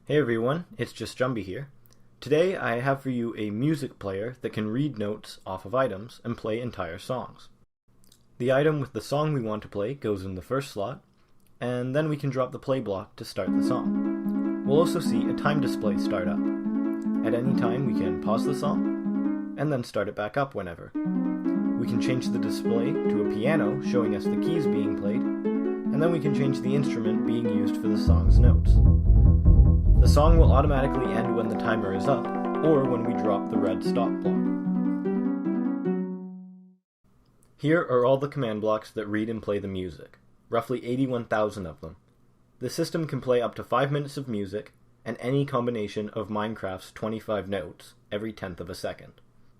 Hey everyone, it's just Jumby here. Today I have for you a music player that can read notes off of items and play entire songs. The item with the song we want to play goes in the first slot, and then we can drop the play block to start the song. We'll also see a time display start up. At any time we can pause the song, and then start it back up whenever. We can change the display to a piano showing us the keys being played, and then we can change the instrument being used for the song's notes. The song will automatically end when the timer is up, or when we drop the red stop block. Here are all the command blocks that read and play the music, roughly 81,000 of them. The system can play up to 5 minutes of music, and any combination of Minecraft's 25 notes every 10th of a second.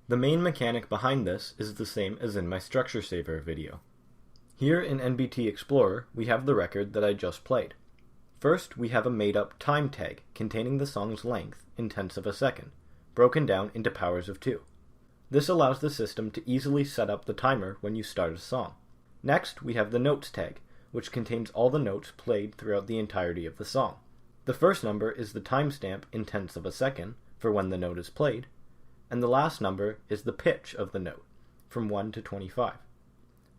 The main mechanic behind this is the same as in my Structure Saver video. Here in NBT Explorer, we have the record that I just played. First, we have a made-up time tag containing the song's length in tenths of a second, broken down into powers of 2. This allows the system to easily set up the timer when you start a song. Next, we have the notes tag, which contains all the notes played throughout the entirety of the song. The first number is the timestamp in tenths of a second for when the note is played, and the last number is the pitch of the note, from 1 to 25.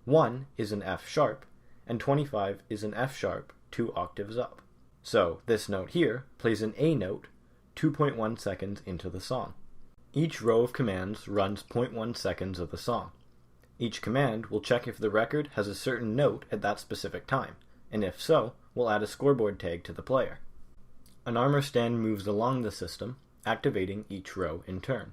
1 is an F sharp, and 25 is an F sharp 2 octaves up. So, this note here plays an A note 2.1 seconds into the song. Each row of commands runs 0.1 seconds of the song. Each command will check if the record has a certain note at that specific time, and if so, we'll add a scoreboard tag to the player. An armor stand moves along the system, activating each row in turn.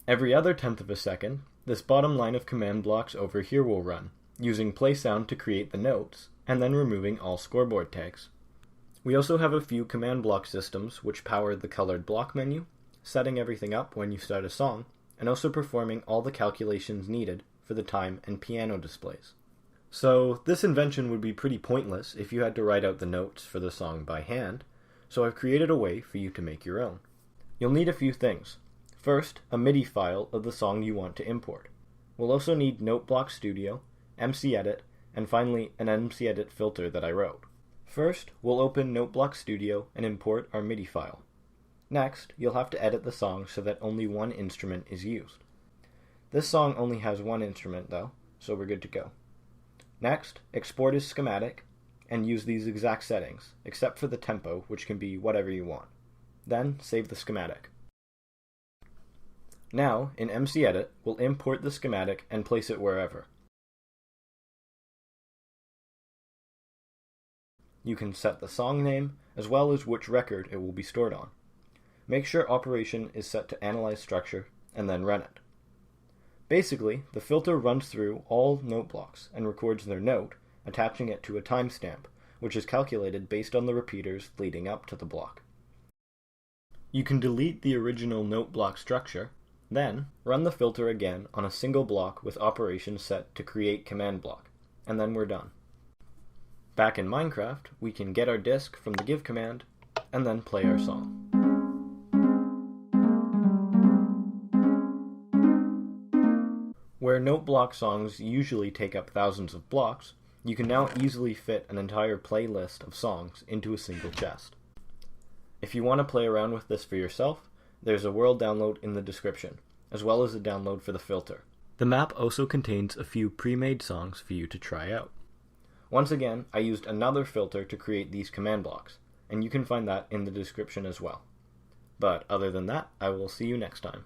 Every other tenth of a second, this bottom line of command blocks over here will run, using play sound to create the notes, and then removing all scoreboard tags. We also have a few command block systems which power the colored block menu, setting everything up when you start a song, and also performing all the calculations needed for the time and piano displays. So this invention would be pretty pointless if you had to write out the notes for the song by hand, so I've created a way for you to make your own. You'll need a few things. First, a MIDI file of the song you want to import. We'll also need NoteBlock Studio, MC-Edit, and finally an MC-Edit filter that I wrote. First, we'll open NoteBlock Studio and import our MIDI file. Next, you'll have to edit the song so that only one instrument is used. This song only has one instrument though, so we're good to go. Next, export as schematic, and use these exact settings, except for the tempo, which can be whatever you want. Then, save the schematic. Now, in MC-Edit, we'll import the schematic and place it wherever. You can set the song name, as well as which record it will be stored on. Make sure operation is set to analyze structure, and then run it. Basically, the filter runs through all note blocks and records their note, attaching it to a timestamp, which is calculated based on the repeaters leading up to the block. You can delete the original note block structure, then run the filter again on a single block with operation set to create command block, and then we're done. Back in Minecraft, we can get our disk from the give command, and then play our song. Where note block songs usually take up thousands of blocks, you can now easily fit an entire playlist of songs into a single chest. If you want to play around with this for yourself, there's a world download in the description, as well as a download for the filter. The map also contains a few pre-made songs for you to try out. Once again, I used another filter to create these command blocks, and you can find that in the description as well. But other than that, I will see you next time.